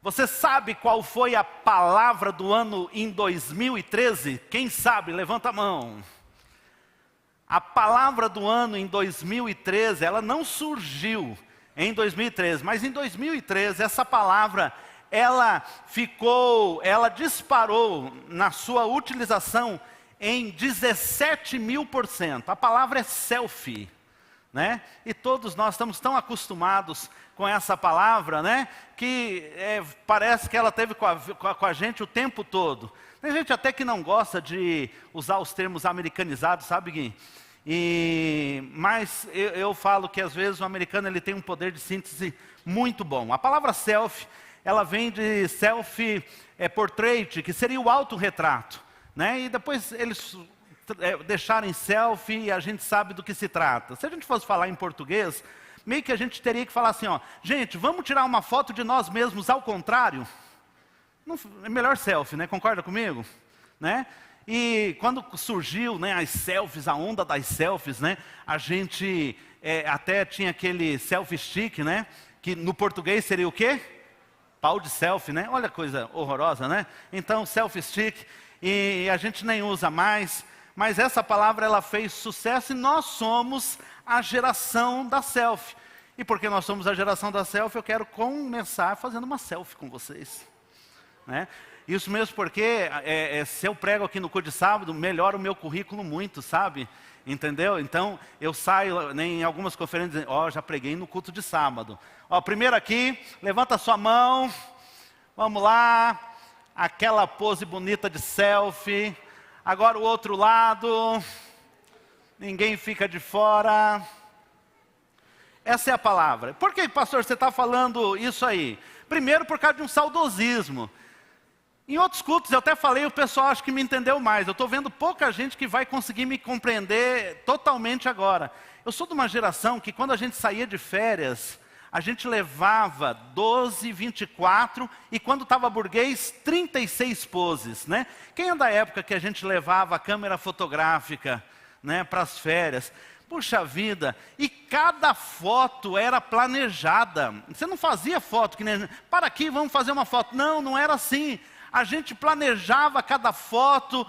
Você sabe qual foi a palavra do ano em 2013? Quem sabe? Levanta a mão. A palavra do ano em 2013, ela não surgiu em 2013, mas em 2013 essa palavra, ela disparou na sua utilização em 17.000%. A palavra é selfie, né? E todos nós estamos tão acostumados com essa palavra, né? Que parece que ela esteve com a gente o tempo todo. Tem gente até que não gosta de usar os termos americanizados, sabe, Gui? Mas eu falo que às vezes o americano ele tem um poder de síntese muito bom. A palavra selfie, ela vem de self portrait, que seria o autorretrato, né? E depois eles deixarem selfie e a gente sabe do que se trata. Se a gente fosse falar em português, meio que a gente teria que falar assim, ó, gente, vamos tirar uma foto de nós mesmos ao contrário? Não, é melhor selfie, né? Concorda comigo? Né? E quando surgiu, né, as selfies, a onda das selfies, né, a gente até tinha aquele selfie stick, né, que no português seria o quê? Pau de selfie, né? Olha a coisa horrorosa, né? Então, selfie stick, e a gente nem usa mais, mas essa palavra ela fez sucesso e nós somos a geração da selfie. E porque nós somos a geração da selfie, eu quero começar fazendo uma selfie com vocês, né? Isso mesmo porque se eu prego aqui no culto de sábado, melhora o meu currículo muito, sabe? Entendeu? Então, eu saio em algumas conferências dizendo, ó, já preguei no culto de sábado. Ó, primeiro aqui, levanta a sua mão, vamos lá, aquela pose bonita de selfie. Agora o outro lado, ninguém fica de fora. Essa é a palavra. Por que, pastor, você está falando isso aí? Primeiro, por causa de um saudosismo. Em outros cultos, eu até falei, o pessoal acho que me entendeu mais. Eu estou vendo pouca gente que vai conseguir me compreender totalmente agora. Eu sou de uma geração que quando a gente saía de férias, a gente levava 12, 24 e quando estava burguês, 36 poses, né? Quem é da época que a gente levava a câmera fotográfica, né, para as férias? Puxa vida, e cada foto era planejada. Você não fazia foto que nem... Para aqui, vamos fazer uma foto. Não, não era assim. A gente planejava cada foto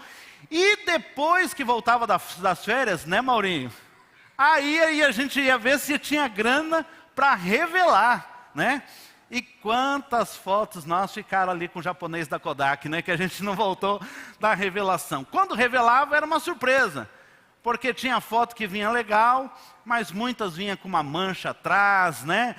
e depois que voltava das férias, né, Maurinho? Aí a gente ia ver se tinha grana para revelar, né? E quantas fotos nós ficaram ali com o japonês da Kodak, né? Que a gente não voltou da revelação. Quando revelava era uma surpresa, porque tinha foto que vinha legal, mas muitas vinham com uma mancha atrás, né?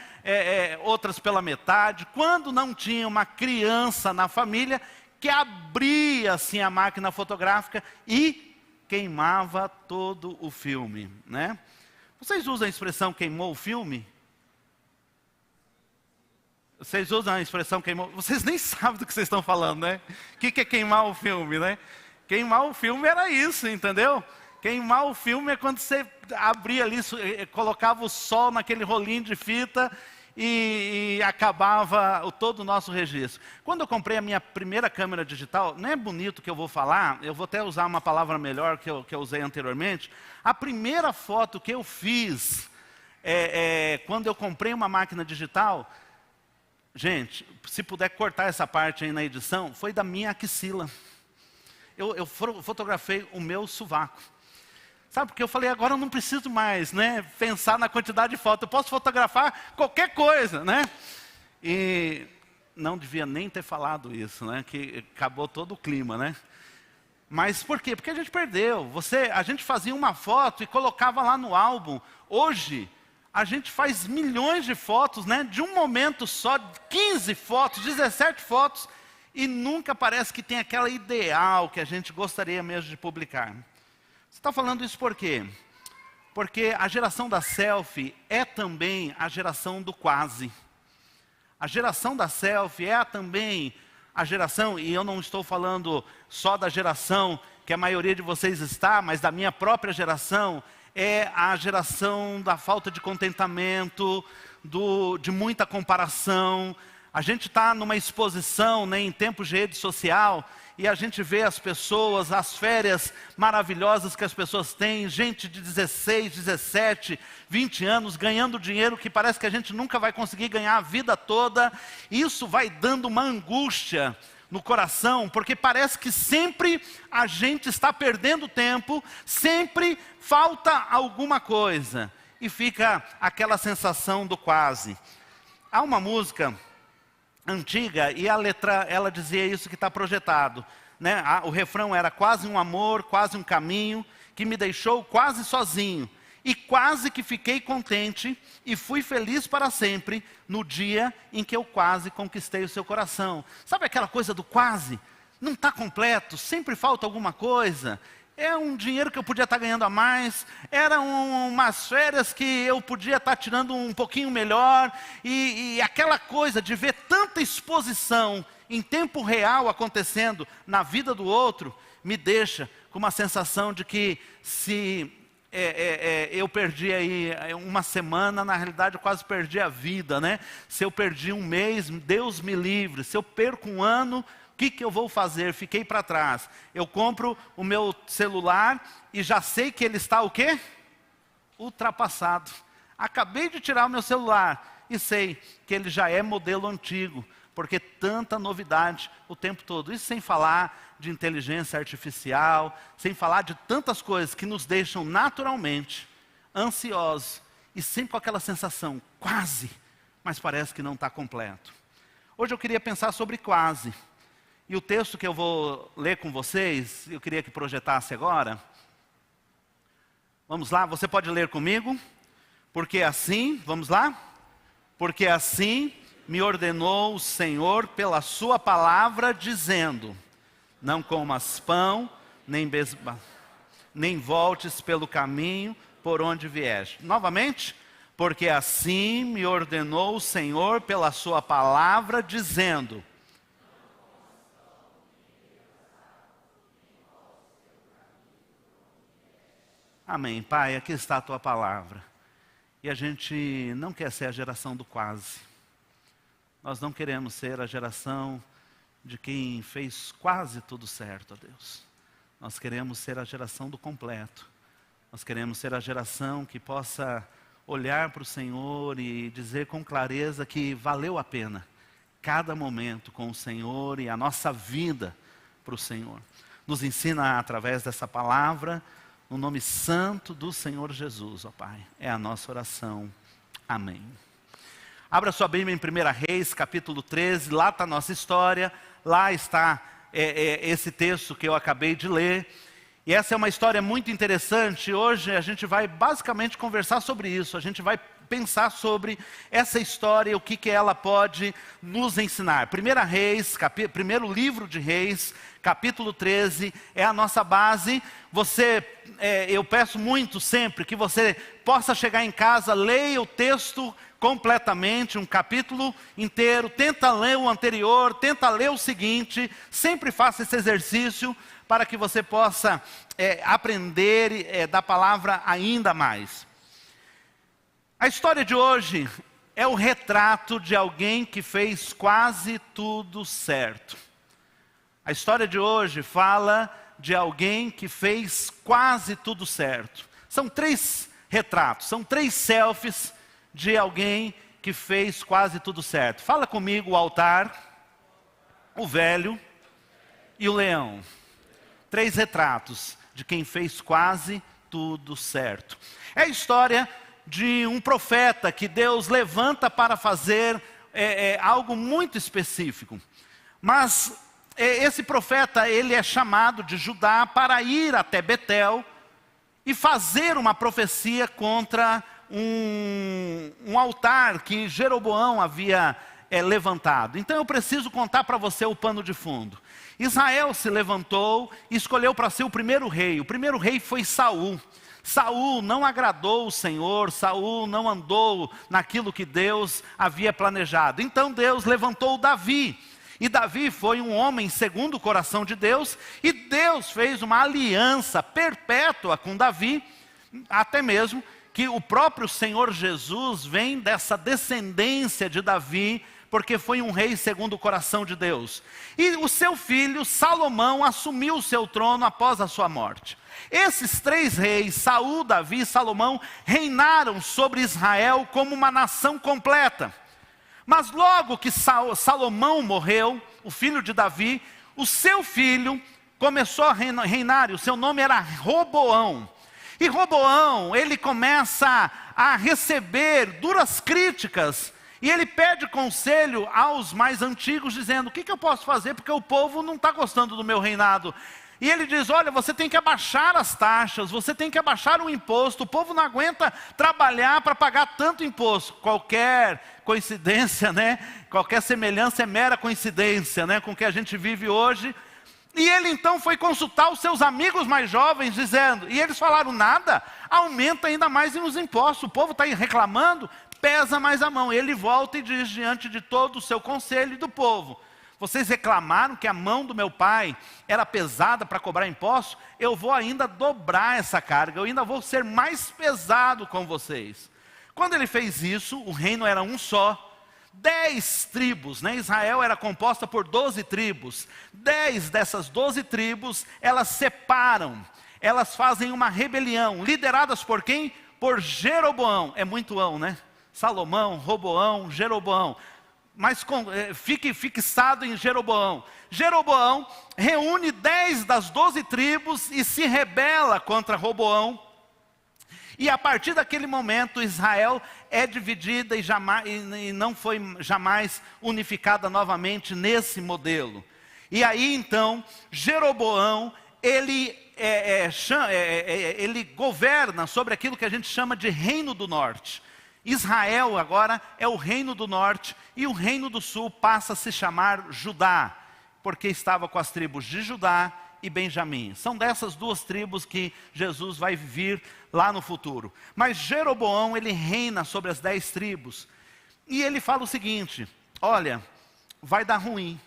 Outras pela metade. Quando não tinha uma criança na família, que abria assim a máquina fotográfica e queimava todo o filme, né? Vocês usam a expressão queimou o filme? Vocês usam a expressão queimou? Vocês nem sabem do que vocês estão falando, né? O que é queimar o filme, né? Queimar o filme era isso, entendeu? Queimar o filme é quando você abria ali, colocava o sol naquele rolinho de fita e acabava todo o nosso registro. Quando eu comprei a minha primeira câmera digital, não é bonito que eu vou falar, eu vou até usar uma palavra melhor que eu usei anteriormente. A primeira foto que eu fiz, quando eu comprei uma máquina digital, gente, se puder cortar essa parte aí na edição, foi da minha axila. Eu fotografei o meu sovaco. Sabe, porque eu falei, agora eu não preciso mais, né, pensar na quantidade de fotos. Eu posso fotografar qualquer coisa, né? E não devia nem ter falado isso, né? Que acabou todo o clima, né? Mas por quê? Porque a gente perdeu. A gente fazia uma foto e colocava lá no álbum. Hoje, a gente faz milhões de fotos, né? De um momento só, 15 fotos, 17 fotos. E nunca parece que tem aquela ideal que a gente gostaria mesmo de publicar. Você está falando isso por quê? Porque a geração da selfie é também a geração do quase. A geração da selfie é também a geração, e eu não estou falando só da geração que a maioria de vocês está, mas da minha própria geração, é a geração da falta de contentamento, de muita comparação. A gente está numa exposição, né, em tempos de rede social, e a gente vê as pessoas, as férias maravilhosas que as pessoas têm, gente de 16, 17, 20 anos ganhando dinheiro que parece que a gente nunca vai conseguir ganhar a vida toda. Isso vai dando uma angústia no coração, porque parece que sempre a gente está perdendo tempo, sempre falta alguma coisa, e fica aquela sensação do quase. Há uma música antiga, e a letra, ela dizia isso que está projetado, né? O refrão era: quase um amor, quase um caminho, que me deixou quase sozinho, e quase que fiquei contente, e fui feliz para sempre, no dia em que eu quase conquistei o seu coração. Sabe aquela coisa do quase? Não está completo, sempre falta alguma coisa. É um dinheiro que eu podia estar ganhando a mais, eram umas férias que eu podia estar tirando um pouquinho melhor, e aquela coisa de ver tanta exposição em tempo real acontecendo na vida do outro, me deixa com uma sensação de que se eu perdi aí uma semana, na realidade eu quase perdi a vida, né? Se eu perdi um mês, Deus me livre. Se eu perco um ano, o que eu vou fazer? Fiquei para trás. Eu compro o meu celular e já sei que ele está o quê? Ultrapassado. Acabei de tirar o meu celular e sei que ele já é modelo antigo, porque tanta novidade o tempo todo. Isso sem falar de inteligência artificial, sem falar de tantas coisas que nos deixam naturalmente ansiosos e sempre com aquela sensação, quase, mas parece que não está completo. Hoje eu queria pensar sobre quase. E o texto que eu vou ler com vocês, eu queria que projetasse agora. Vamos lá, você pode ler comigo? Porque assim, vamos lá? Porque assim me ordenou o Senhor pela sua palavra, dizendo: não comas pão, nem voltes pelo caminho por onde vieste. Novamente, porque assim me ordenou o Senhor pela sua palavra, dizendo: amém. Pai, aqui está a tua palavra. E a gente não quer ser a geração do quase. Nós não queremos ser a geração de quem fez quase tudo certo, ó Deus. Nós queremos ser a geração do completo. Nós queremos ser a geração que possa olhar para o Senhor e dizer com clareza que valeu a pena cada momento com o Senhor e a nossa vida para o Senhor. Nos ensina através dessa palavra, no nome santo do Senhor Jesus, ó Pai. É a nossa oração. Amém. Abra sua Bíblia em 1 Reis, capítulo 13. Lá está a nossa história. Lá está esse texto que eu acabei de ler. E essa é uma história muito interessante. Hoje a gente vai basicamente conversar sobre isso. A gente vai pensar sobre essa história e o que ela pode nos ensinar. 1 Reis, primeiro livro de Reis, capítulo 13, é a nossa base. Eu peço muito sempre que você possa chegar em casa, leia o texto completamente, um capítulo inteiro, tenta ler o anterior, tenta ler o seguinte, sempre faça esse exercício para que você possa aprender da palavra ainda mais. A história de hoje é o retrato de alguém que fez quase tudo certo. A história de hoje fala de alguém que fez quase tudo certo. São 3 retratos, são 3 selfies de alguém que fez quase tudo certo. Fala comigo: o altar, o velho e o leão. 3 retratos de quem fez quase tudo certo. É a história de um profeta que Deus levanta para fazer algo muito específico. Mas esse profeta, ele é chamado de Judá para ir até Betel e fazer uma profecia contra um altar que Jeroboão havia levantado. Então eu preciso contar para você o pano de fundo. Israel se levantou e escolheu para ser o primeiro rei. O primeiro rei foi Saul. Saul não agradou o Senhor, Saul não andou naquilo que Deus havia planejado. Então Deus levantou Davi. E Davi foi um homem segundo o coração de Deus, e Deus fez uma aliança perpétua com Davi, até mesmo que o próprio Senhor Jesus vem dessa descendência de Davi, porque foi um rei segundo o coração de Deus. E o seu filho Salomão assumiu o seu trono após a sua morte. Esses 3 reis, Saul, Davi e Salomão, reinaram sobre Israel como uma nação completa. Mas logo que Salomão morreu, o filho de Davi, o seu filho começou a reinar, e o seu nome era Roboão. E Roboão, ele começa a receber duras críticas, e ele pede conselho aos mais antigos, dizendo: o que eu posso fazer, porque o povo não está gostando do meu reinado. E ele diz: olha, você tem que abaixar as taxas, você tem que abaixar o imposto, o povo não aguenta trabalhar para pagar tanto imposto. Qualquer coincidência, né? Qualquer semelhança é mera coincidência, né? Com o que a gente vive hoje. E ele então foi consultar os seus amigos mais jovens, dizendo, e eles falaram: nada, aumenta ainda mais os impostos, o povo está aí reclamando, pesa mais a mão. E ele volta e diz diante de todo o seu conselho e do povo: vocês reclamaram que a mão do meu pai era pesada para cobrar impostos? Eu vou ainda dobrar essa carga, eu ainda vou ser mais pesado com vocês. Quando ele fez isso, o reino era um só. 10 tribos, né? Israel era composta por 12 tribos. 10 dessas 12 tribos, elas separam, elas fazem uma rebelião, lideradas por quem? Por Jeroboão. É muito ão, né? Salomão, Roboão, Jeroboão. Mas fique fixado em Jeroboão. Jeroboão reúne 10 das 12 tribos e se rebela contra Roboão. E a partir daquele momento, Israel é dividida e não foi jamais unificada novamente nesse modelo. E aí então, Jeroboão, ele governa sobre aquilo que a gente chama de Reino do Norte. Israel agora é o Reino do Norte e o Reino do Sul passa a se chamar Judá, porque estava com as tribos de Judá e Benjamim. São dessas 2 tribos que Jesus vai vir lá no futuro. Mas Jeroboão, ele reina sobre as 10 tribos. E ele fala o seguinte: olha, vai dar ruim.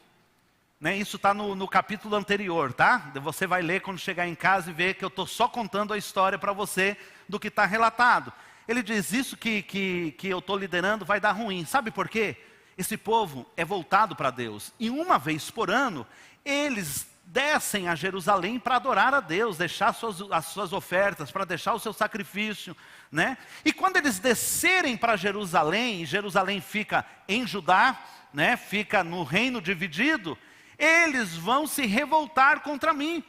Né? Isso está no capítulo anterior, tá? Você vai ler quando chegar em casa e ver que eu estou só contando a história para você do que está relatado. Ele diz: isso que eu estou liderando vai dar ruim. Sabe por quê? Esse povo é voltado para Deus. E uma vez por ano, eles descem a Jerusalém para adorar a Deus, deixar as suas ofertas, para deixar o seu sacrifício, né? E quando eles descerem para Jerusalém, e Jerusalém fica em Judá, né? Fica no reino dividido, eles vão se revoltar contra mim.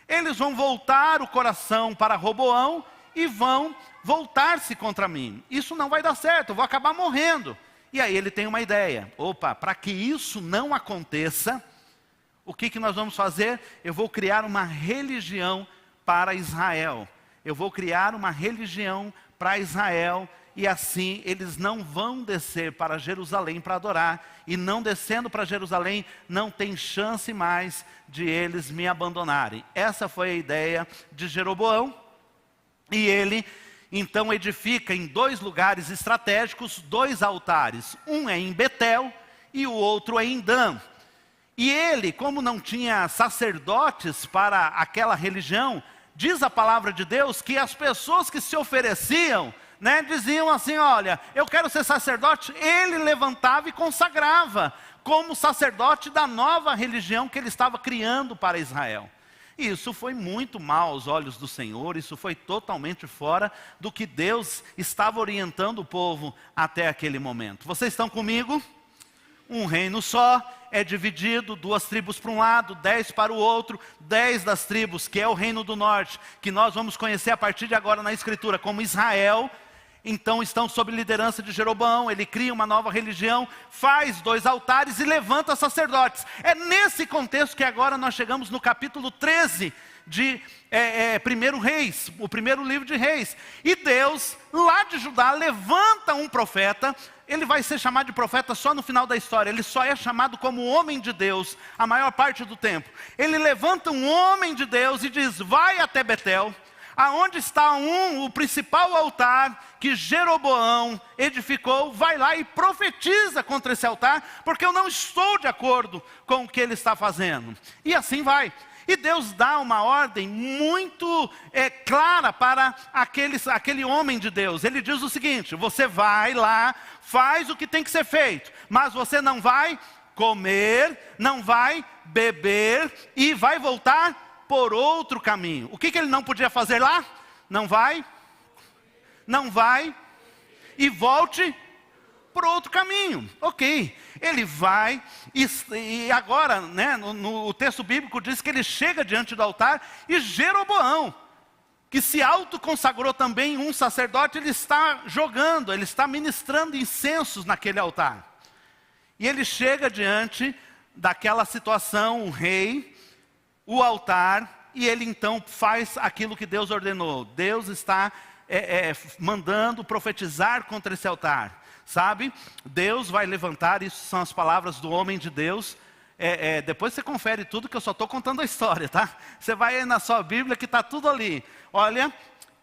Eles vão voltar o coração para Roboão e vão voltar-se contra mim. Isso não vai dar certo, eu vou acabar morrendo. E aí ele tem uma ideia: opa, para que isso não aconteça, o que nós vamos fazer? Eu vou criar uma religião para Israel. Eu vou criar uma religião para Israel, e assim eles não vão descer para Jerusalém para adorar. E não descendo para Jerusalém, não tem chance mais de eles me abandonarem. Essa foi a ideia de Jeroboão. E ele então edifica em 2 lugares estratégicos 2 altares. Um é em Betel e o outro é em Dan. E ele, como não tinha sacerdotes para aquela religião, diz a palavra de Deus que as pessoas que se ofereciam, né, diziam assim: olha, eu quero ser sacerdote. Ele levantava e consagrava como sacerdote da nova religião que ele estava criando para Israel. E isso foi muito mal aos olhos do Senhor, isso foi totalmente fora do que Deus estava orientando o povo até aquele momento. Vocês estão comigo? Um reino só, é dividido, 2 tribos para um lado, 10 para o outro. 10 das tribos, que é o reino do norte, que nós vamos conhecer a partir de agora na Escritura como Israel, então estão sob liderança de Jeroboão. Ele cria uma nova religião, faz 2 altares e levanta sacerdotes. É nesse contexto que agora nós chegamos no capítulo 13 de 1 Reis, o primeiro livro de Reis. E Deus, lá de Judá, levanta um profeta. Ele vai ser chamado de profeta só no final da história. Ele só é chamado como homem de Deus a maior parte do tempo. Ele levanta um homem de Deus e diz: vai até Betel, aonde está o principal altar que Jeroboão edificou. Vai lá e profetiza contra esse altar, porque eu não estou de acordo com o que ele está fazendo. E assim vai. E Deus dá uma ordem muito clara para aquele homem de Deus. Ele diz o seguinte: você vai lá, faz o que tem que ser feito, mas você não vai comer, não vai beber e vai voltar por outro caminho. O que ele não podia fazer lá? Não vai e volte por outro caminho. Ok, ele vai e agora, né, no texto bíblico diz que ele chega diante do altar e Jeroboão, que se autoconsagrou também um sacerdote, ele está jogando, ele está ministrando incensos naquele altar. E ele chega diante daquela situação, o rei, o altar, e ele então faz aquilo que Deus ordenou. Deus está mandando profetizar contra esse altar. Sabe, Deus vai levantar, isso são as palavras do homem de Deus. Depois você confere tudo, que eu só estou contando a história, tá? Você vai aí na sua Bíblia que está tudo ali. Olha,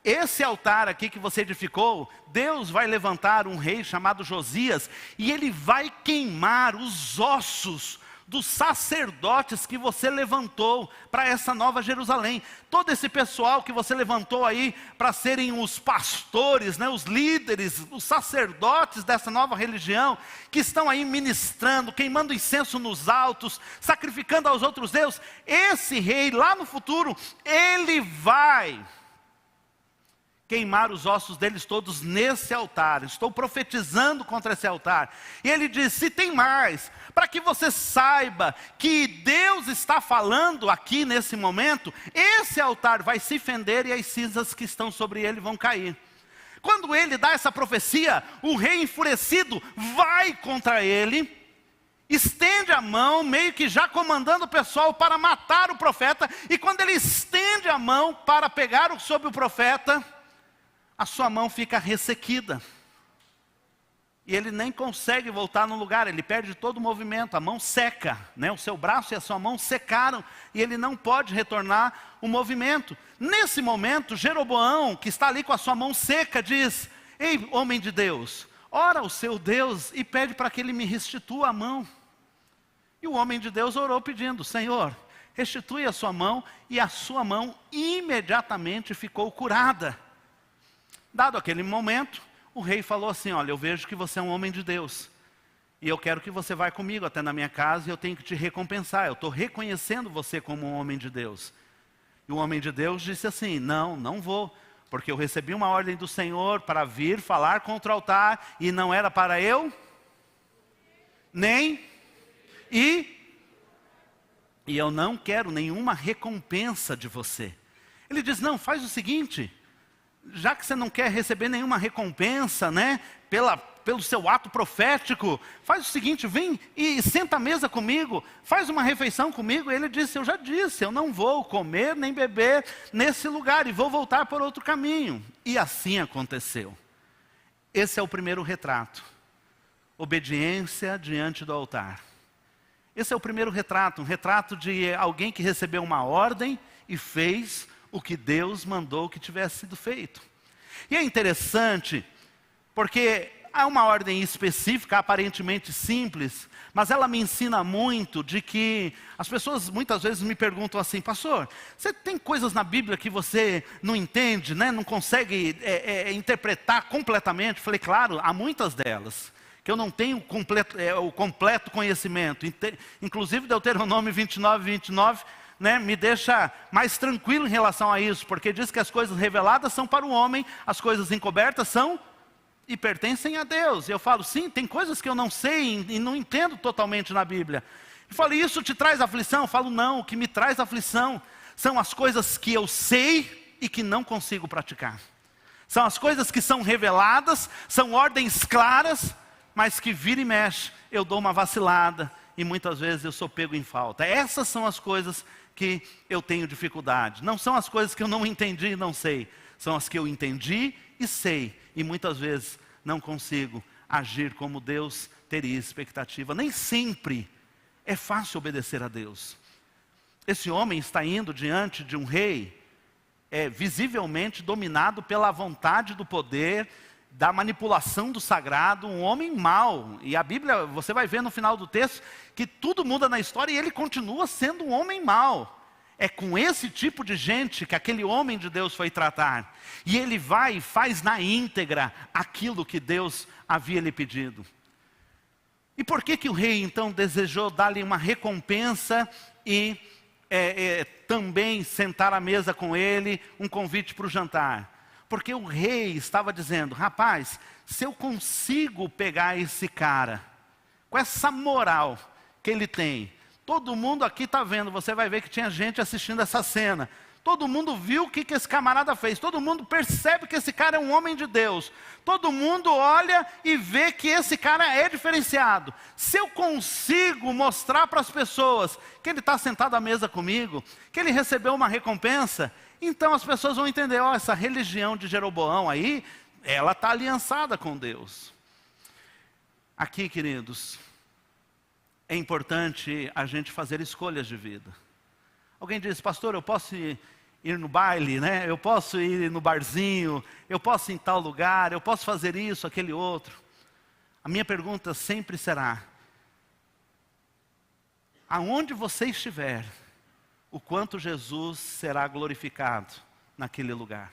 esse altar aqui que você edificou, Deus vai levantar um rei chamado Josias, e ele vai queimar os ossos dos sacerdotes que você levantou para essa nova Jerusalém. Todo esse pessoal que você levantou aí para serem os pastores, né, os líderes, os sacerdotes dessa nova religião, que estão aí ministrando, queimando incenso nos altos, sacrificando aos outros deuses, esse rei lá no futuro, ele vai queimar os ossos deles todos nesse altar. Estou profetizando contra esse altar. E ele diz: se tem mais, para que você saiba que Deus está falando aqui nesse momento, esse altar vai se fender e as cinzas que estão sobre ele vão cair. Quando ele dá essa profecia, o rei enfurecido vai contra ele, estende a mão, meio que já comandando o pessoal para matar o profeta, e quando ele estende a mão para pegar sobre o profeta, a sua mão fica ressequida. E ele nem consegue voltar no lugar, ele perde todo o movimento, a mão seca, né? O seu braço e a sua mão secaram, e ele não pode retornar o movimento. Nesse momento, Jeroboão, que está ali com a sua mão seca, diz: ei, homem de Deus, ora ao seu Deus e pede para que ele me restitua a mão. E o homem de Deus orou pedindo: Senhor, restitui a sua mão, e a sua mão imediatamente ficou curada. Dado aquele momento, o rei falou assim: olha, eu vejo que você é um homem de Deus, e eu quero que você vá comigo até na minha casa, e eu tenho que te recompensar, eu estou reconhecendo você como um homem de Deus. E o homem de Deus disse assim: não vou, porque eu recebi uma ordem do Senhor para vir falar contra o altar, e não era para eu, e eu não quero nenhuma recompensa de você. Ele diz: não, faz o seguinte, já que você não quer receber nenhuma recompensa, né, pelo seu ato profético, faz o seguinte, vem e senta à mesa comigo, faz uma refeição comigo. Ele disse: eu já disse, eu não vou comer nem beber nesse lugar, e vou voltar por outro caminho. E assim aconteceu. Esse é o primeiro retrato, obediência diante do altar. Esse é o primeiro retrato, um retrato de alguém que recebeu uma ordem e fez o que Deus mandou que tivesse sido feito. E é interessante, porque há uma ordem específica, aparentemente simples, mas ela me ensina muito de que as pessoas muitas vezes me perguntam assim: pastor, você tem coisas na Bíblia que você não entende, né? Não consegue interpretar completamente? Falei: claro, há muitas delas que eu não tenho o completo conhecimento. Inclusive Deuteronômio 29, né, me deixa mais tranquilo em relação a isso, porque diz que as coisas reveladas são para o homem, as coisas encobertas são e pertencem a Deus. E eu falo: sim, tem coisas que eu não sei e não entendo totalmente na Bíblia. Eu falo: isso te traz aflição? Eu falo: não, o que me traz aflição são as coisas que eu sei e que não consigo praticar. São as coisas que são reveladas, são ordens claras, mas que vira e mexe, eu dou uma vacilada, e muitas vezes eu sou pego em falta. Essas são as coisas que eu tenho dificuldade. Não são as coisas que eu não entendi e não sei. São as que eu entendi e sei. E muitas vezes não consigo agir como Deus teria expectativa. Nem sempre é fácil obedecer a Deus. Esse homem está indo diante de um rei, visivelmente dominado pela vontade do poder, da manipulação do sagrado, um homem mau. E a Bíblia, você vai ver no final do texto, que tudo muda na história e ele continua sendo um homem mau. É com esse tipo de gente que aquele homem de Deus foi tratar. E ele vai e faz na íntegra aquilo que Deus havia lhe pedido. E por que que o rei então desejou dar-lhe uma recompensa e também sentar à mesa com ele, um convite para o jantar? Porque o rei estava dizendo, rapaz, se eu consigo pegar esse cara, com essa moral que ele tem, todo mundo aqui está vendo, você vai ver que tinha gente assistindo essa cena. Todo mundo viu o que esse camarada fez. Todo mundo percebe que esse cara é um homem de Deus. Todo mundo olha e vê que esse cara é diferenciado. Se eu consigo mostrar para as pessoas que ele está sentado à mesa comigo, que ele recebeu uma recompensa, então as pessoas vão entender, ó, essa religião de Jeroboão aí, ela está aliançada com Deus. Aqui, queridos, é importante a gente fazer escolhas de vida. Alguém diz, pastor, eu posso ir no baile, né? Eu posso ir no barzinho, eu posso ir em tal lugar, eu posso fazer isso, aquele outro. A minha pergunta sempre será, aonde você estiver, o quanto Jesus será glorificado naquele lugar.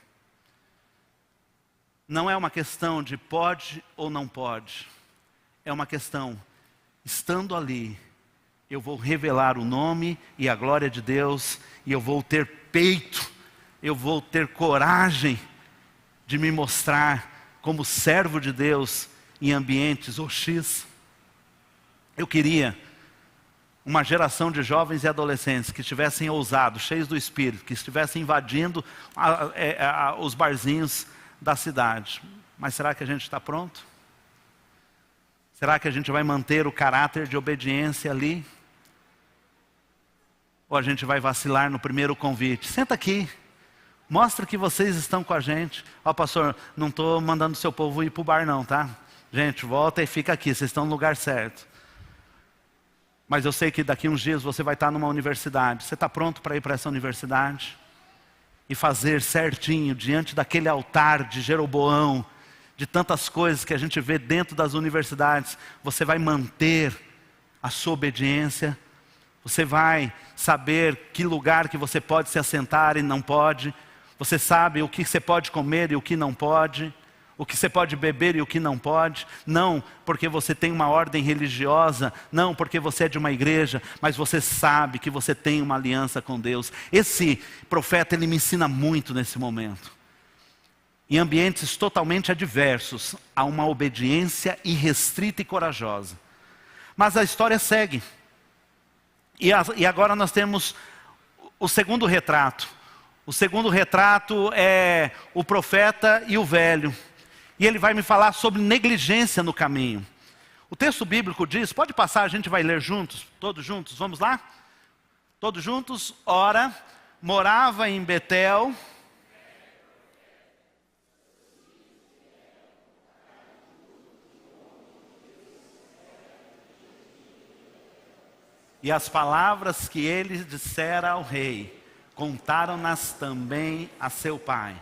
Não é uma questão de pode ou não pode, é uma questão, estando ali, eu vou revelar o nome e a glória de Deus, e eu vou ter peito, eu vou ter coragem de me mostrar como servo de Deus em ambientes hostis. Eu queria uma geração de jovens e adolescentes que estivessem ousados, cheios do Espírito, que estivessem invadindo os barzinhos da cidade. Mas será que a gente está pronto? Será que a gente vai manter o caráter de obediência ali? Ou a gente vai vacilar no primeiro convite? Senta aqui, mostra que vocês estão com a gente. Ó, pastor, não estou mandando o seu povo ir para o bar não, tá? Gente, volta e fica aqui, vocês estão no lugar certo. Mas eu sei que daqui uns dias você vai estar numa universidade. Você está pronto para ir para essa universidade? E fazer certinho, diante daquele altar de Jeroboão, de tantas coisas que a gente vê dentro das universidades, você vai manter a sua obediência? Você vai saber que lugar que você pode se assentar e não pode? Você sabe o que você pode comer e o que não pode? O que você pode beber e o que não pode? Não porque você tem uma ordem religiosa, não porque você é de uma igreja, mas você sabe que você tem uma aliança com Deus. Esse profeta, ele me ensina muito nesse momento. Em ambientes totalmente adversos, há uma obediência irrestrita e corajosa. Mas a história segue. E agora nós temos o segundo retrato. O segundo retrato é o profeta e o velho. E ele vai me falar sobre negligência no caminho. O texto bíblico diz, pode passar, a gente vai ler juntos, todos juntos, vamos lá? Todos juntos, ora, morava em Betel. E as palavras que ele dissera ao rei, contaram-nas também a seu pai.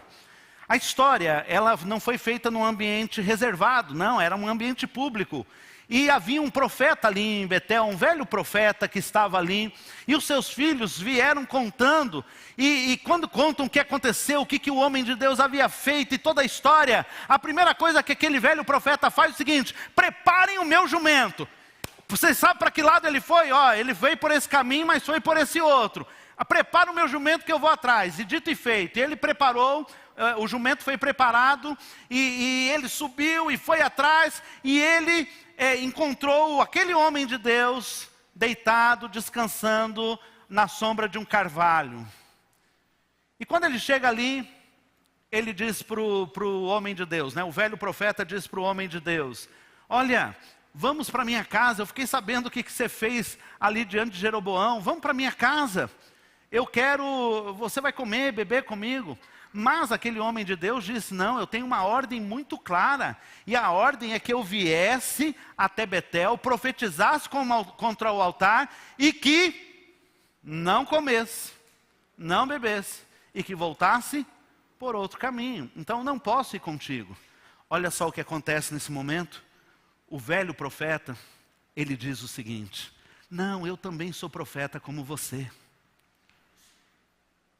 A história, ela não foi feita num ambiente reservado, não, era um ambiente público. E havia um profeta ali em Betel, um velho profeta que estava ali, e os seus filhos vieram contando, e quando contam o que aconteceu, o que o homem de Deus havia feito, e toda a história, a primeira coisa que aquele velho profeta faz é o seguinte, preparem o meu jumento. Vocês sabem para que lado ele foi? Ó, ele veio por esse caminho, mas foi por esse outro. Prepara o meu jumento que eu vou atrás. E dito e feito, ele preparou, o jumento foi preparado, e ele subiu e foi atrás, e ele encontrou aquele homem de Deus, deitado, descansando, na sombra de um carvalho. E quando ele chega ali, ele diz para o homem de Deus, né? O velho profeta diz para o homem de Deus, olha, vamos para minha casa, eu fiquei sabendo o que você fez ali diante de Jeroboão, vamos para minha casa, eu quero, você vai comer, beber comigo. Mas aquele homem de Deus disse, não, eu tenho uma ordem muito clara, e a ordem é que eu viesse até Betel, profetizasse contra o altar, e que não comesse, não bebesse, e que voltasse por outro caminho, então não posso ir contigo. Olha só o que acontece nesse momento. O velho profeta, ele diz o seguinte, não, eu também sou profeta como você.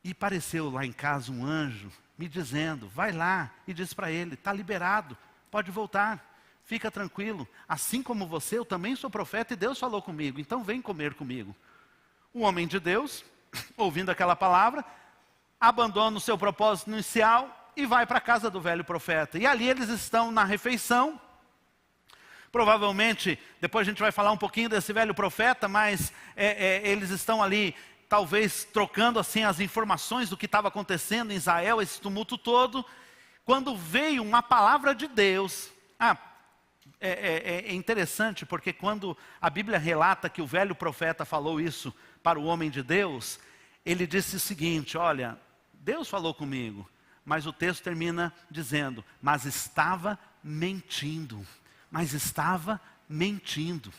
E apareceu lá em casa um anjo me dizendo, vai lá e diz para ele, está liberado, pode voltar, fica tranquilo. Assim como você, eu também sou profeta e Deus falou comigo, então vem comer comigo. O homem de Deus, ouvindo aquela palavra, abandona o seu propósito inicial e vai para a casa do velho profeta. E ali eles estão na refeição. Provavelmente, depois a gente vai falar um pouquinho desse velho profeta, mas eles estão ali, talvez trocando assim as informações do que estava acontecendo em Israel, esse tumulto todo. Quando veio uma palavra de Deus. É interessante porque quando a Bíblia relata que o velho profeta falou isso para o homem de Deus, ele disse o seguinte, olha, Deus falou comigo, mas o texto termina dizendo, mas estava mentindo. Mas estava mentindo.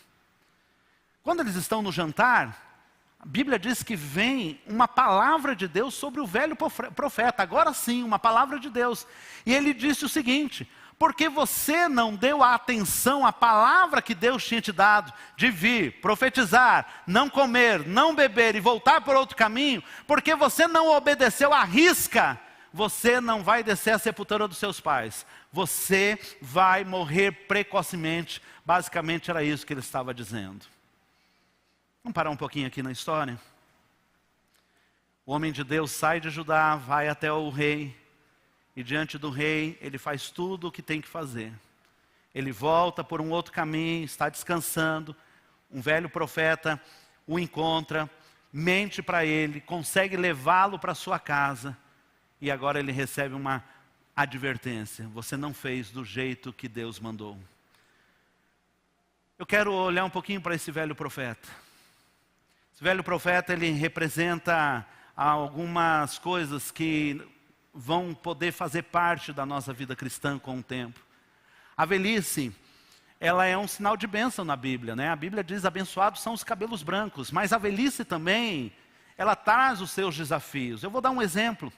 Quando eles estão no jantar, a Bíblia diz que vem uma palavra de Deus sobre o velho profeta. Agora sim, uma palavra de Deus. E ele disse o seguinte, porque você não deu a atenção à palavra que Deus tinha te dado, de vir, profetizar, não comer, não beber e voltar por outro caminho, porque você não obedeceu à risca, você não vai descer à sepultura dos seus pais. Você vai morrer precocemente. Basicamente era isso que ele estava dizendo. Vamos parar um pouquinho aqui na história. O homem de Deus sai de Judá, vai até o rei. E diante do rei, ele faz tudo o que tem que fazer. Ele volta por um outro caminho, está descansando. Um velho profeta o encontra, mente para ele, consegue levá-lo para sua casa. E agora ele recebe uma advertência. Você não fez do jeito que Deus mandou. Eu quero olhar um pouquinho para esse velho profeta. Esse velho profeta, ele representa algumas coisas que vão poder fazer parte da nossa vida cristã com o tempo. A velhice, ela é um sinal de bênção na Bíblia, né? A Bíblia diz, abençoados são os cabelos brancos. Mas a velhice também, ela traz os seus desafios. Eu vou dar um exemplo.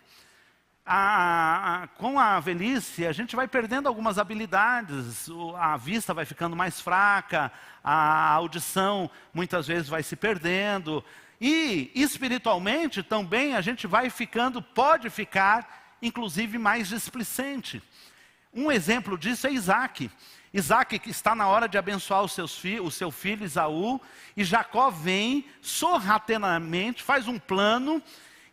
Com a velhice, a gente vai perdendo algumas habilidades, a vista vai ficando mais fraca, a audição muitas vezes vai se perdendo, e espiritualmente também a gente vai ficando, pode ficar, inclusive mais displicente. Um exemplo disso é Isaac. Isaac que está na hora de abençoar o seu filho Esaú, e Jacó vem sorrateiramente, faz um plano,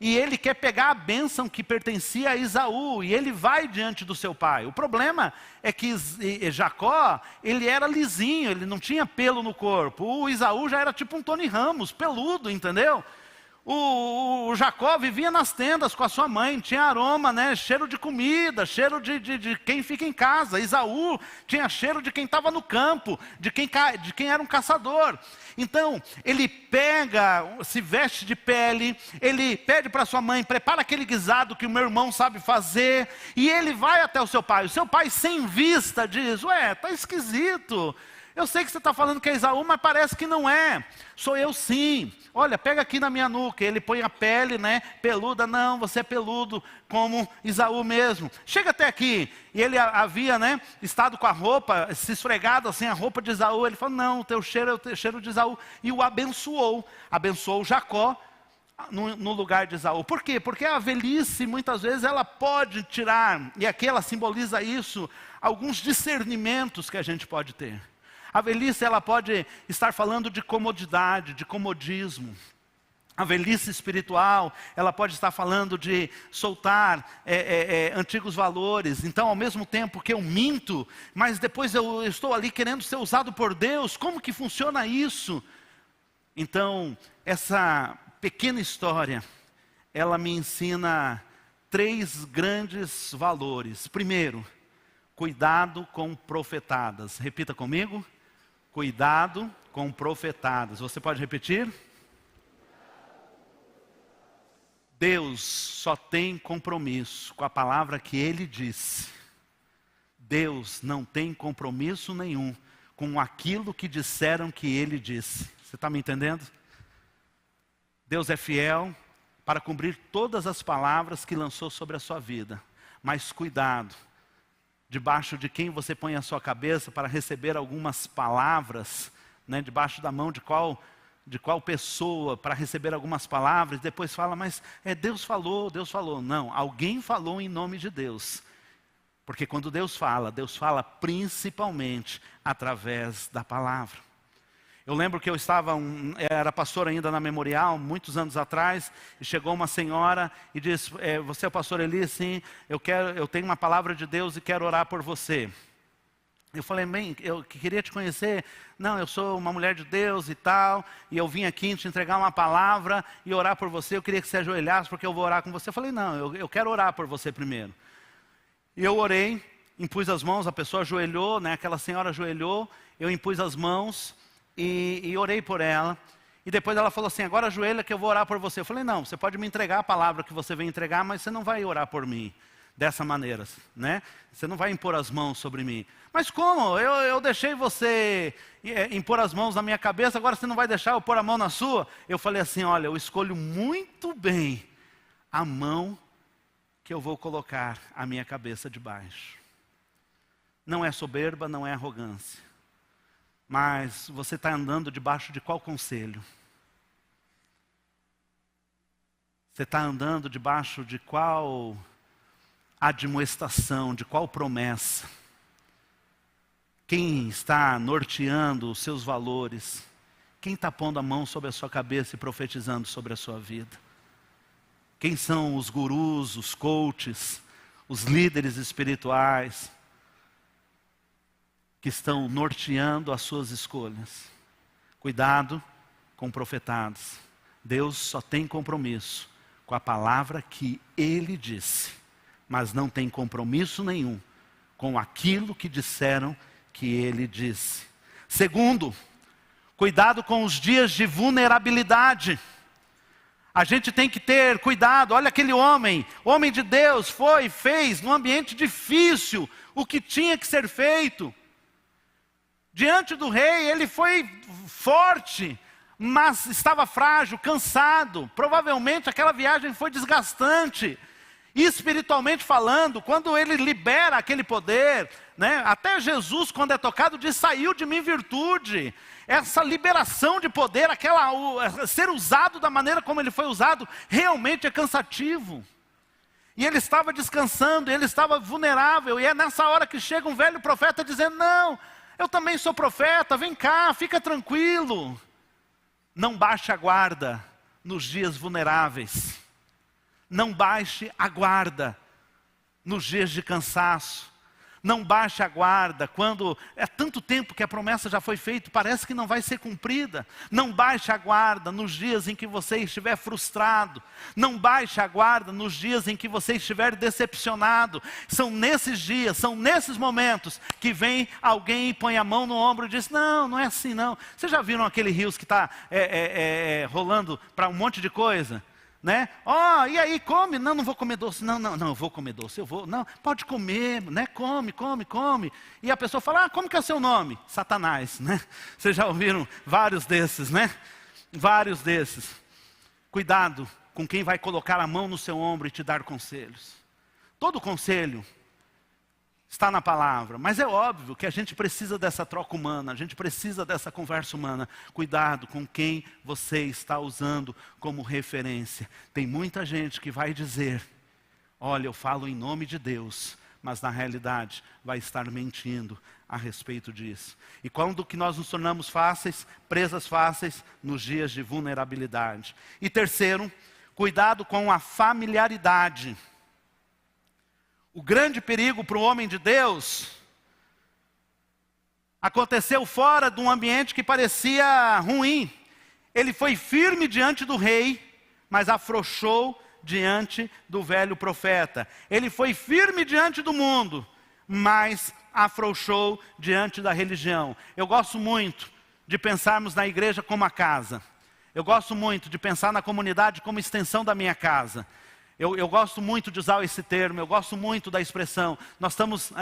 e ele quer pegar a bênção que pertencia a Esaú, e ele vai diante do seu pai. O problema é que Jacó, ele era lisinho, ele não tinha pelo no corpo. O Esaú já era tipo um Tony Ramos, peludo, entendeu? O Jacó vivia nas tendas com a sua mãe, tinha aroma, né? Cheiro de comida, cheiro de quem fica em casa. Esaú tinha cheiro de quem estava no campo, de quem era um caçador. Então, ele pega, se veste de pele, ele pede para sua mãe, prepara aquele guisado que o meu irmão sabe fazer, e ele vai até o seu pai. O seu pai, sem vista, diz, ué, está esquisito. Eu sei que você está falando que é Esaú, mas parece que não é. Sou eu sim. Olha, pega aqui na minha nuca. Ele põe a pele, né, peluda. Não, você é peludo como Esaú mesmo. Chega até aqui. E ele havia, né, estado com a roupa, se esfregado assim, a roupa de Esaú. Ele falou, não, o teu cheiro é o teu cheiro de Esaú. E o abençoou. Abençoou Jacó no lugar de Esaú. Por quê? Porque a velhice, muitas vezes, ela pode tirar, e aqui ela simboliza isso, alguns discernimentos que a gente pode ter. A velhice, ela pode estar falando de comodidade, de comodismo. A velhice espiritual, ela pode estar falando de soltar antigos valores. Então, ao mesmo tempo que eu minto, mas depois eu estou ali querendo ser usado por Deus, como que funciona isso? Então, essa pequena história, ela me ensina 3 grandes valores. Primeiro, cuidado com profetadas. Repita comigo. Cuidado com profetadas. Você pode repetir? Deus só tem compromisso com a palavra que Ele disse. Deus não tem compromisso nenhum com aquilo que disseram que Ele disse. Você está me entendendo? Deus é fiel para cumprir todas as palavras que lançou sobre a sua vida. Mas cuidado. Debaixo de quem você põe a sua cabeça para receber algumas palavras, né, debaixo da mão de qual pessoa para receber algumas palavras, depois fala, mas Deus falou, Deus falou. Não, alguém falou em nome de Deus. Porque quando Deus fala principalmente através da palavra. Eu lembro que eu era pastor ainda na Memorial, muitos anos atrás, e chegou uma senhora e disse, você é o pastor Eli? Sim, eu tenho uma palavra de Deus e quero orar por você. Eu falei, bem, eu queria te conhecer. Não, eu sou uma mulher de Deus e tal, e eu vim aqui te entregar uma palavra e orar por você. Eu queria que você ajoelhasse porque eu vou orar com você. Eu falei, não, eu quero orar por você primeiro. E eu orei, impus as mãos, a pessoa ajoelhou, né? Aquela senhora ajoelhou, eu impus as mãos e orei por ela. E depois ela falou assim, agora ajoelha que eu vou orar por você. Eu falei, não, você pode me entregar a palavra que você vem entregar, mas você não vai orar por mim dessa maneira, né? Você não vai impor as mãos sobre mim. Mas como? Eu deixei você impor as mãos na minha cabeça, agora você não vai deixar eu pôr a mão na sua? Eu falei assim, olha, eu escolho muito bem a mão que eu vou colocar a minha cabeça debaixo. Não é soberba, não é arrogância. Mas você está andando debaixo de qual conselho? Você está andando debaixo de qual admoestação, de qual promessa? Quem está norteando os seus valores? Quem está pondo a mão sobre a sua cabeça e profetizando sobre a sua vida? Quem são os gurus, os coaches, os líderes espirituais que estão norteando as suas escolhas? Cuidado com profetados. Deus só tem compromisso com a palavra que Ele disse, mas não tem compromisso nenhum com aquilo que disseram que Ele disse. Segundo, cuidado com os dias de vulnerabilidade. A gente tem que ter cuidado. Olha aquele homem de Deus, fez num ambiente difícil o que tinha que ser feito. Diante do rei, ele foi forte, mas estava frágil, cansado. Provavelmente aquela viagem foi desgastante. E espiritualmente falando, quando ele libera aquele poder, né, até Jesus, quando é tocado, diz, saiu de mim virtude. Essa liberação de poder, ser usado da maneira como ele foi usado, realmente é cansativo. E ele estava descansando, ele estava vulnerável, e é nessa hora que chega um velho profeta dizendo, não, eu também sou profeta, vem cá, fica tranquilo. Não baixe a guarda nos dias vulneráveis. Não baixe a guarda nos dias de cansaço. Não baixe a guarda quando é tanto tempo que a promessa já foi feita, parece que não vai ser cumprida. Não baixe a guarda nos dias em que você estiver frustrado. Não baixe a guarda nos dias em que você estiver decepcionado. São nesses dias, são nesses momentos que vem alguém e põe a mão no ombro e diz, não, não é assim não. Vocês já viram aquele rios que está rolando para um monte de coisa? Né? E aí come? Não vou comer doce. Não, eu vou comer doce. Não, pode comer, né? Come. E a pessoa fala, como que é o seu nome? Satanás, né? Vocês já ouviram vários desses, né? Vários desses. Cuidado com quem vai colocar a mão no seu ombro e te dar conselhos. Todo conselho está na palavra, mas é óbvio que a gente precisa dessa troca humana, a gente precisa dessa conversa humana. Cuidado com quem você está usando como referência. Tem muita gente que vai dizer, olha, eu falo em nome de Deus, mas na realidade vai estar mentindo a respeito disso. E quando que nós nos tornamos presas fáceis nos dias de vulnerabilidade. E terceiro, cuidado com a familiaridade. O grande perigo para o homem de Deus aconteceu fora de um ambiente que parecia ruim. Ele foi firme diante do rei, mas afrouxou diante do velho profeta. Ele foi firme diante do mundo, mas afrouxou diante da religião. Eu gosto muito de pensarmos na igreja como a casa. Eu gosto muito de pensar na comunidade como extensão da minha casa. Eu gosto muito de usar esse termo, eu gosto muito da expressão,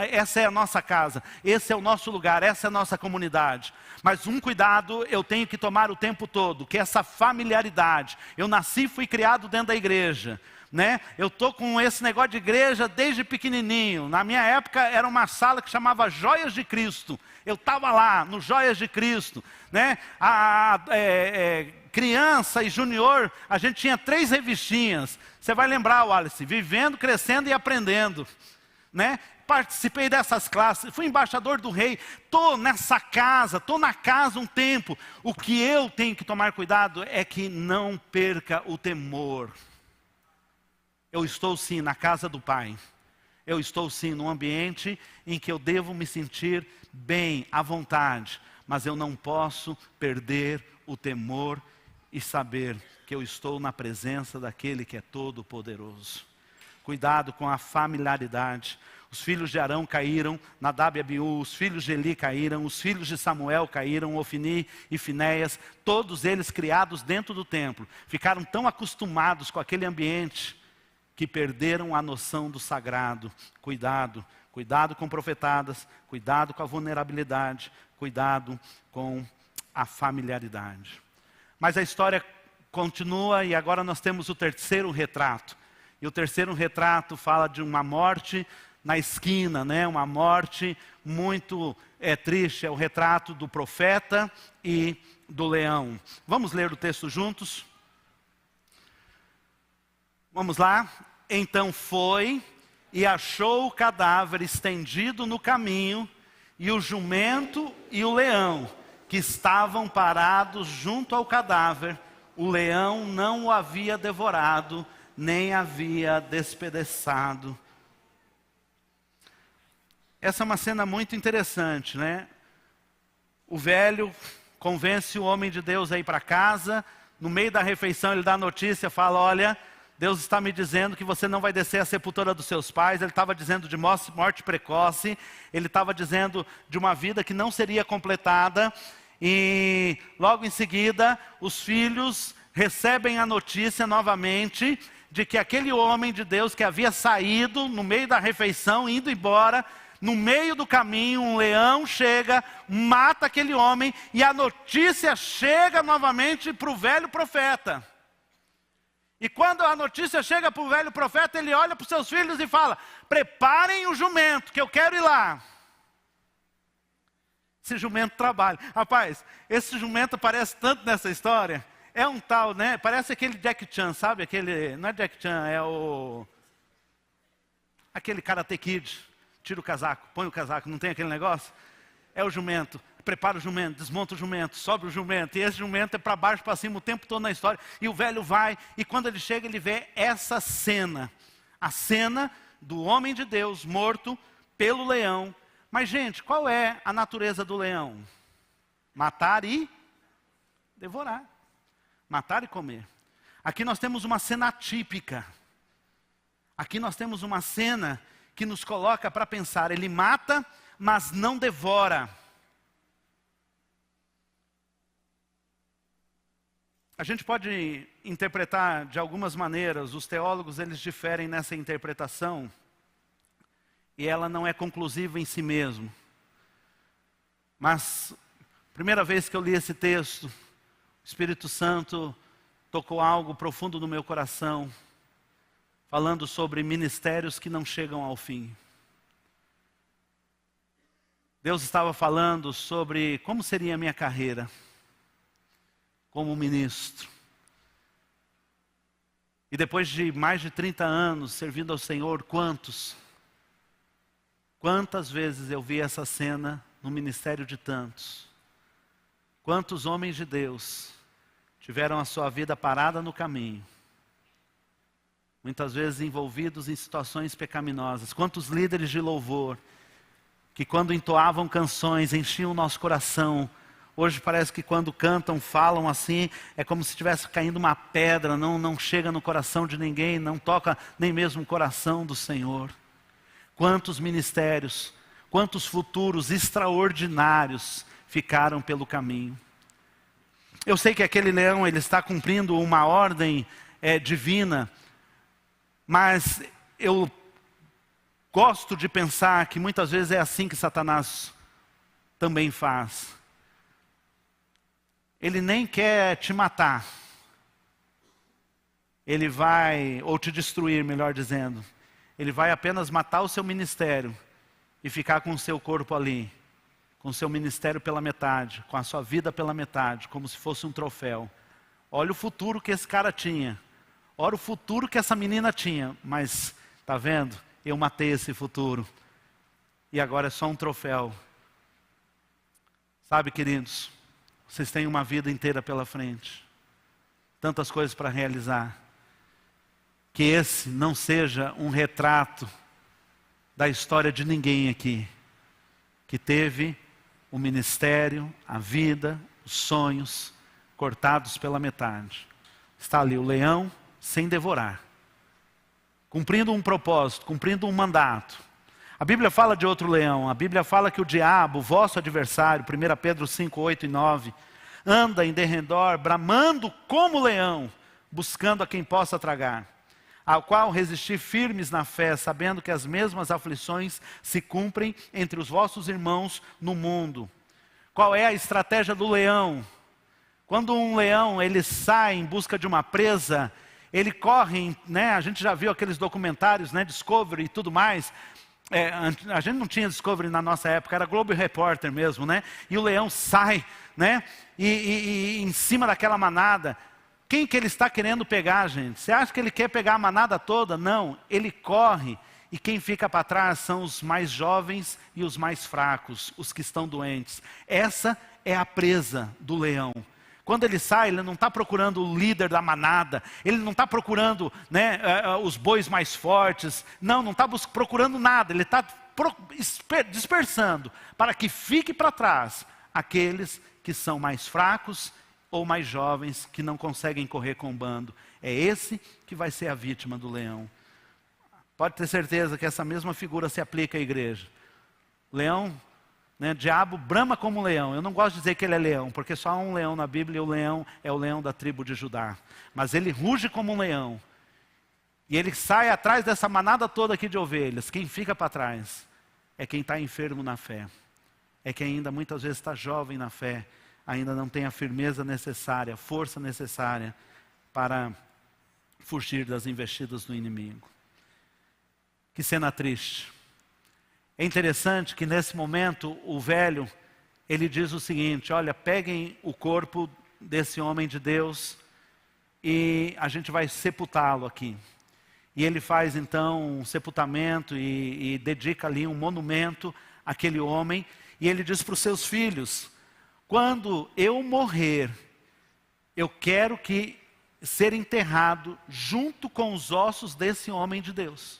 essa é a nossa casa, esse é o nosso lugar, essa é a nossa comunidade. Mas um cuidado eu tenho que tomar o tempo todo, que é essa familiaridade. Eu nasci e fui criado dentro da igreja, né? Eu estou com esse negócio de igreja desde pequenininho. Na minha época era uma sala que chamava Joias de Cristo. Eu estava lá, no Joias de Cristo, né? criança e junior, a gente tinha 3 revistinhas. Você vai lembrar, Wallace, Vivendo, Crescendo e Aprendendo, né? Participei dessas classes, fui embaixador do rei, estou nessa casa, estou na casa um tempo. O que eu tenho que tomar cuidado é que não perca o temor. Eu estou sim na casa do Pai. Eu estou sim num ambiente em que eu devo me sentir bem, à vontade. Mas eu não posso perder o temor e saber que eu estou na presença daquele que é todo poderoso. Cuidado com a familiaridade. Os filhos de Arão caíram, Nadab e Abiú, os filhos de Eli caíram, os filhos de Samuel caíram, Ofni e Finéias, todos eles criados dentro do templo. Ficaram tão acostumados com aquele ambiente que perderam a noção do sagrado. Cuidado, cuidado com profetadas, cuidado com a vulnerabilidade, cuidado com a familiaridade. Mas a história continua e agora nós temos o terceiro retrato. E o terceiro retrato fala de uma morte na esquina, né? Uma morte muito triste. É o retrato do profeta e do leão. Vamos ler o texto juntos? Vamos lá? Então foi e achou o cadáver estendido no caminho, e o jumento e o leão, que estavam parados junto ao cadáver. O leão não o havia devorado, nem havia despedaçado. Essa é uma cena muito interessante, né? O velho convence o homem de Deus a ir para casa. No meio da refeição ele dá a notícia, fala: olha, Deus está me dizendo que você não vai descer à sepultura dos seus pais. Ele estava dizendo de morte precoce. Ele estava dizendo de uma vida que não seria completada. E logo em seguida, os filhos recebem a notícia novamente de que aquele homem de Deus que havia saído no meio da refeição, indo embora, no meio do caminho, um leão chega, mata aquele homem, e a notícia chega novamente para o velho profeta. E quando a notícia chega para o velho profeta, ele olha para os seus filhos e fala: preparem o jumento, que eu quero ir lá. Esse jumento trabalha. Rapaz, esse jumento aparece tanto nessa história. É um tal, né? Parece aquele Jack Chan, sabe? Aquele, não é Jack Chan, é aquele Karate Kid. Tira o casaco, põe o casaco, não tem aquele negócio? É o jumento. Prepara o jumento, desmonta o jumento, sobe o jumento. E esse jumento é para baixo, para cima, o tempo todo na história. E o velho vai, e quando ele chega, ele vê essa cena. A cena do homem de Deus morto pelo leão. Mas, gente, qual é a natureza do leão? Matar e devorar. Matar e comer. Aqui nós temos uma cena atípica. Aqui nós temos uma cena que nos coloca para pensar. Ele mata, mas não devora. A gente pode interpretar de algumas maneiras. Os teólogos, eles diferem nessa interpretação. E ela não é conclusiva em si mesmo. Mas, primeira vez que eu li esse texto, o Espírito Santo tocou algo profundo no meu coração, falando sobre ministérios que não chegam ao fim. Deus estava falando sobre como seria a minha carreira como ministro. E depois de mais de 30 anos servindo ao Senhor, quantas vezes eu vi essa cena no ministério de tantos. Quantos homens de Deus tiveram a sua vida parada no caminho, muitas vezes envolvidos em situações pecaminosas. Quantos líderes de louvor, que quando entoavam canções, enchiam o nosso coração. Hoje parece que quando cantam, falam assim, é como se estivesse caindo uma pedra, não chega no coração de ninguém, não toca nem mesmo o coração do Senhor. Quantos ministérios, quantos futuros extraordinários ficaram pelo caminho. Eu sei que aquele leão, ele está cumprindo uma ordem divina, mas eu gosto de pensar que muitas vezes é assim que Satanás também faz. Ele nem quer te matar. Ele vai, ou te destruir, melhor dizendo. Ele vai apenas matar o seu ministério e ficar com o seu corpo ali, com o seu ministério pela metade, com a sua vida pela metade, como se fosse um troféu. Olha o futuro que esse cara tinha. Olha o futuro que essa menina tinha. Mas, está vendo? Eu matei esse futuro. E agora é só um troféu. Sabe, queridos, vocês têm uma vida inteira pela frente. Tantas coisas para realizar. Que esse não seja um retrato da história de ninguém aqui. Que teve o ministério, a vida, os sonhos cortados pela metade. Está ali o leão sem devorar. Cumprindo um propósito, cumprindo um mandato. A Bíblia fala de outro leão. A Bíblia fala que o diabo, vosso adversário, 1 Pedro 5, 8 e 9, anda em derredor, bramando como leão, buscando a quem possa tragar. Ao qual resistir firmes na fé, sabendo que as mesmas aflições se cumprem entre os vossos irmãos no mundo. Qual é a estratégia do leão? Quando um leão ele sai em busca de uma presa, ele corre, né? A gente já viu aqueles documentários, né? Discovery e tudo mais. A gente não tinha Discovery na nossa época, era Globo Repórter mesmo, né? E o leão sai, né? E em cima daquela manada. Quem que ele está querendo pegar, gente? Você acha que ele quer pegar a manada toda? Não, ele corre. E quem fica para trás são os mais jovens e os mais fracos, os que estão doentes. Essa é a presa do leão. Quando ele sai, ele não está procurando o líder da manada, ele não está procurando, né, os bois mais fortes, não está procurando nada, ele está dispersando para que fique para trás aqueles que são mais fracos ou mais jovens, que não conseguem correr com o bando. É esse que vai ser a vítima do leão. Pode ter certeza que essa mesma figura se aplica à igreja. Leão, né, diabo brama como um leão. Eu não gosto de dizer que ele é leão, porque só há um leão na Bíblia e o leão é o leão da tribo de Judá. Mas ele ruge como um leão. E ele sai atrás dessa manada toda aqui de ovelhas. Quem fica para trás é quem está enfermo na fé. É quem ainda muitas vezes está jovem na fé. Ainda não tem a firmeza necessária, a força necessária para fugir das investidas do inimigo. Que cena triste. É interessante que nesse momento o velho, ele diz o seguinte: olha, peguem o corpo desse homem de Deus e a gente vai sepultá-lo aqui. E ele faz então um sepultamento e dedica ali um monumento àquele homem. E ele diz para os seus filhos: quando eu morrer, eu quero que ser enterrado junto com os ossos desse homem de Deus.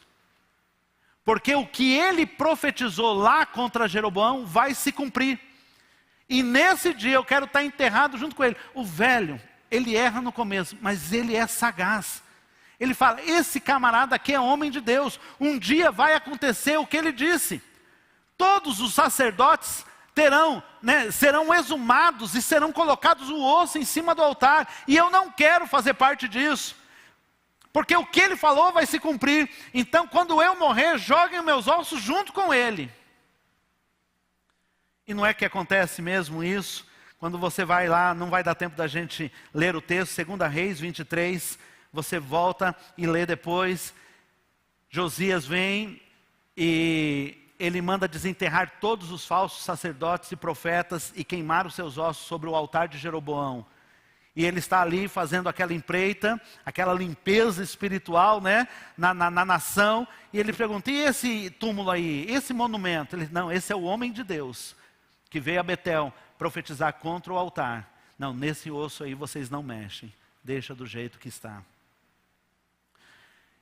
Porque o que ele profetizou lá contra Jeroboão vai se cumprir. E nesse dia eu quero estar enterrado junto com ele. O velho, ele erra no começo, mas ele é sagaz. Ele fala: esse camarada aqui é homem de Deus. Um dia vai acontecer o que ele disse. Todos os sacerdotes serão exumados e serão colocados o osso em cima do altar. E eu não quero fazer parte disso. Porque o que ele falou vai se cumprir. Então, quando eu morrer, joguem os meus ossos junto com ele. E não é que acontece mesmo isso? Quando você vai lá, não vai dar tempo da gente ler o texto, 2 Reis 23, você volta e lê depois. Josias vem e ele manda desenterrar todos os falsos sacerdotes e profetas e queimar os seus ossos sobre o altar de Jeroboão. E ele está ali fazendo aquela empreita, aquela limpeza espiritual, né, na nação. E ele pergunta: e esse túmulo aí, esse monumento? Ele: não, esse é o homem de Deus, que veio a Betel profetizar contra o altar. Não, nesse osso aí vocês não mexem, deixa do jeito que está.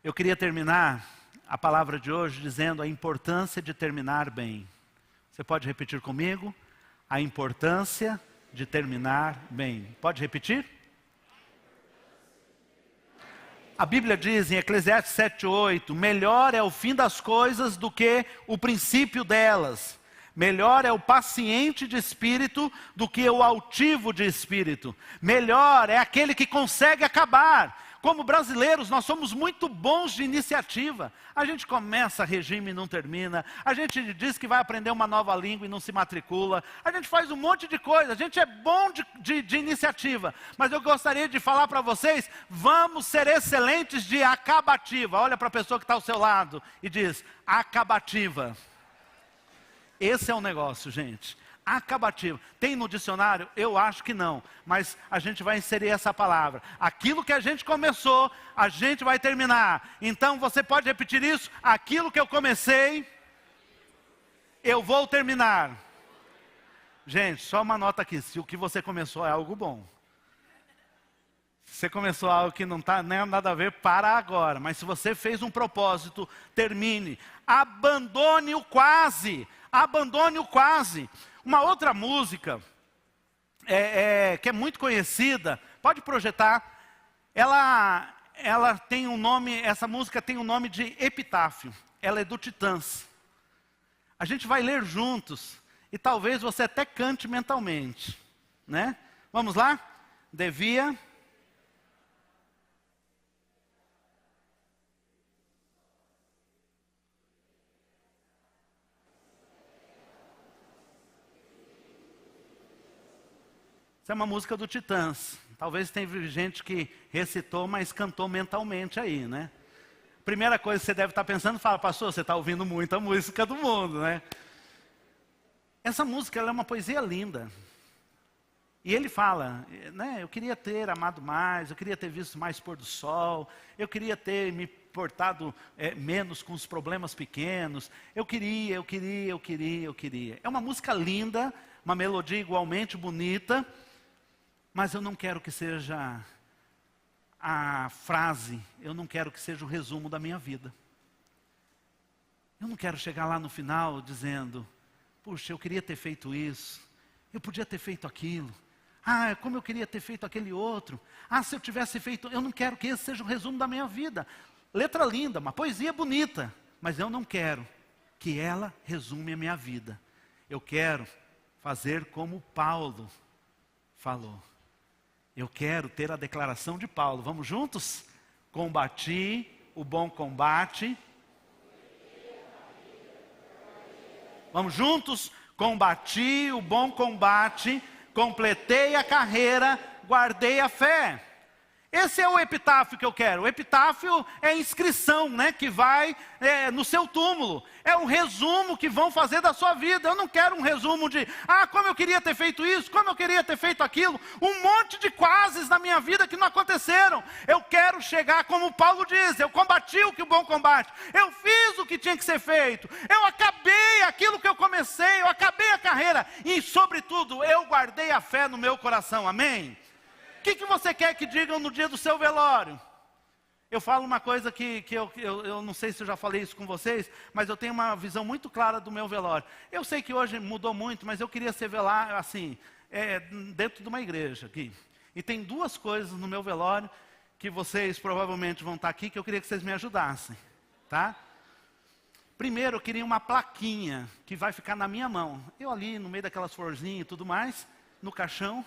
Eu queria terminar a palavra de hoje dizendo a importância de terminar bem. Você pode repetir comigo? A importância de terminar bem. Pode repetir? A Bíblia diz em Eclesiastes 7:8, melhor é o fim das coisas do que o princípio delas. Melhor é o paciente de espírito do que o altivo de espírito. Melhor é aquele que consegue acabar. Como brasileiros, nós somos muito bons de iniciativa. A gente começa regime e não termina. A gente diz que vai aprender uma nova língua e não se matricula. A gente faz um monte de coisa. A gente é bom de iniciativa. Mas eu gostaria de falar para vocês, vamos ser excelentes de acabativa. Olha para a pessoa que está ao seu lado e diz: acabativa. Esse é o negócio, gente. acabativo. Tem no dicionário? Eu acho que não, mas a gente vai inserir essa palavra. Aquilo que a gente começou, a gente vai terminar. Então você pode repetir isso? Aquilo que eu comecei, eu vou terminar. Gente, só uma nota aqui, se o que você começou é algo bom. Se você começou algo que não está nem nada a ver, para agora. Mas se você fez um propósito, termine. Abandone o quase. Abandone o quase. Uma outra música, que é muito conhecida, pode projetar, ela tem um nome, essa música tem o nome de Epitáfio. Ela é do Titãs. A gente vai ler juntos, e talvez você até cante mentalmente, né? Vamos lá? Devia... Essa é uma música do Titãs. Talvez tenha gente que recitou, mas cantou mentalmente aí, né? Primeira coisa que você deve estar pensando, fala, pastor, você está ouvindo muita música do mundo, né? Essa música ela é uma poesia linda. E ele fala, né? Eu queria ter amado mais, eu queria ter visto mais pôr do sol, eu queria ter me portado menos com os problemas pequenos. Eu queria. É uma música linda, uma melodia igualmente bonita, mas eu não quero que seja a frase, eu não quero que seja o resumo da minha vida. Eu não quero chegar lá no final dizendo, puxa, eu queria ter feito isso, eu podia ter feito aquilo, como eu queria ter feito aquele outro, se eu tivesse feito, eu não quero que esse seja o resumo da minha vida. Letra linda, uma poesia bonita, mas eu não quero que ela resume a minha vida. Eu quero fazer como Paulo falou. Eu quero ter a declaração de Paulo. Vamos juntos? Combati o bom combate. Vamos juntos? Combati o bom combate, completei a carreira, guardei a fé. Esse é o epitáfio que eu quero. O epitáfio é a inscrição, né, que vai no seu túmulo. É um resumo que vão fazer da sua vida. Eu não quero um resumo de, como eu queria ter feito isso, como eu queria ter feito aquilo. Um monte de quases na minha vida que não aconteceram. Eu quero chegar como Paulo diz, eu combati o que o bom combate. Eu fiz o que tinha que ser feito. Eu acabei aquilo que eu comecei, eu acabei a carreira. E, sobretudo, eu guardei a fé no meu coração. Amém? O que você quer que digam no dia do seu velório? Eu falo uma coisa que eu não sei se eu já falei isso com vocês, mas eu tenho uma visão muito clara do meu velório. Eu sei que hoje mudou muito, mas eu queria ser velar assim, dentro de uma igreja aqui. E tem duas coisas no meu velório que vocês provavelmente vão estar aqui, que eu queria que vocês me ajudassem, tá? Primeiro, eu queria uma plaquinha que vai ficar na minha mão. Eu ali, no meio daquelas florzinhas e tudo mais, no caixão,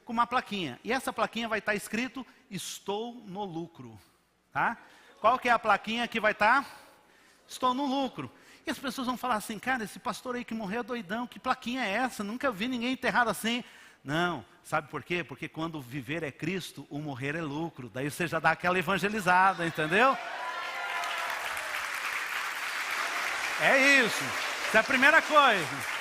com uma plaquinha. E essa plaquinha vai estar escrito, estou no lucro. Tá? Qual que é a plaquinha que vai estar? Estou no lucro. E as pessoas vão falar assim, cara, esse pastor aí que morreu é doidão, que plaquinha é essa? Nunca vi ninguém enterrado assim. Não, sabe por quê? Porque quando viver é Cristo, o morrer é lucro. Daí você já dá aquela evangelizada, entendeu? É isso. Essa é a primeira coisa.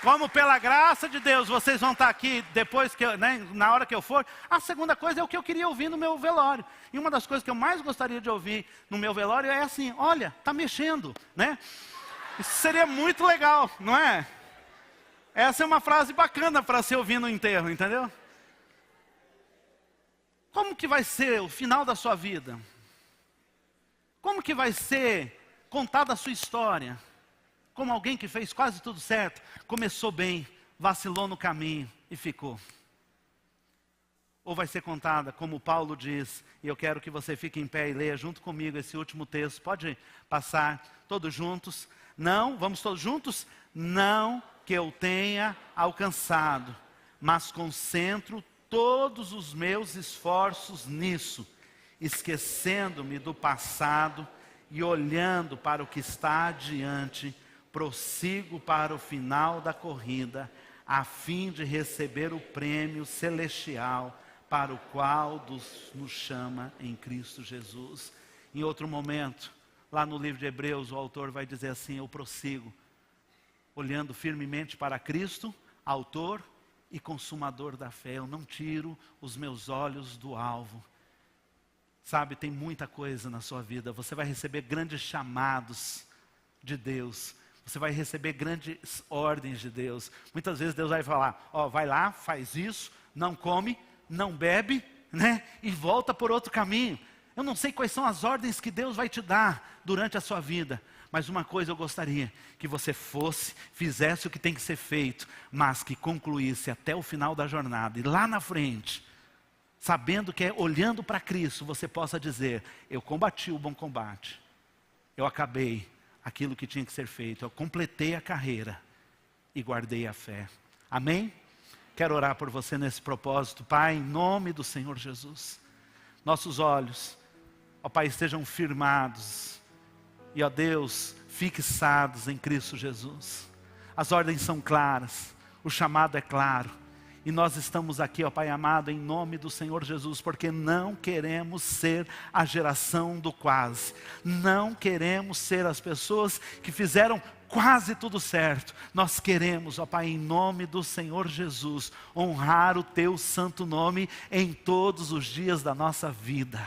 Como pela graça de Deus vocês vão estar aqui depois que na hora que eu for. A segunda coisa é o que eu queria ouvir no meu velório. E uma das coisas que eu mais gostaria de ouvir no meu velório é assim, olha, está mexendo, né? Isso seria muito legal, não é? Essa é uma frase bacana para se ouvir no enterro, entendeu? Como que vai ser o final da sua vida? Como que vai ser contada a sua história? Como alguém que fez quase tudo certo, começou bem, vacilou no caminho e ficou. Ou vai ser contada, como Paulo diz, e eu quero que você fique em pé e leia junto comigo esse último texto. Pode passar todos juntos? Não, vamos todos juntos? Não que eu tenha alcançado, mas concentro todos os meus esforços nisso, esquecendo-me do passado e olhando para o que está adiante, prossigo para o final da corrida, a fim de receber o prêmio celestial para o qual Deus nos chama em Cristo Jesus. Em outro momento, lá no livro de Hebreus, o autor vai dizer assim, eu prossigo olhando firmemente para Cristo, autor e consumador da fé. Eu não tiro os meus olhos do alvo. Sabe, tem muita coisa na sua vida. Você vai receber grandes chamados de Deus. Você vai receber grandes ordens de Deus. Muitas vezes Deus vai falar, ó, vai lá, faz isso, não come, não bebe, né? E volta por outro caminho. Eu não sei quais são as ordens que Deus vai te dar durante a sua vida. Mas uma coisa eu gostaria, que você fosse, fizesse o que tem que ser feito, mas que concluísse até o final da jornada. E lá na frente, sabendo que é olhando para Cristo, você possa dizer, eu combati o bom combate. Eu acabei aquilo que tinha que ser feito. Eu completei a carreira e guardei a fé. Amém? Quero orar por você nesse propósito. Pai, em nome do Senhor Jesus. Nossos olhos, ó Pai, estejam firmados. E ó Deus, fixados em Cristo Jesus. As ordens são claras. O chamado é claro. E nós estamos aqui, ó Pai amado, em nome do Senhor Jesus, porque não queremos ser a geração do quase. Não queremos ser as pessoas que fizeram quase tudo certo. Nós queremos, ó Pai, em nome do Senhor Jesus, honrar o Teu santo nome em todos os dias da nossa vida.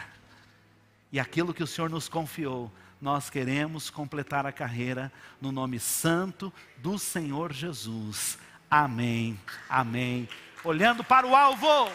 E aquilo que o Senhor nos confiou, nós queremos completar a carreira no nome santo do Senhor Jesus. Amém, amém. Olhando para o alvo.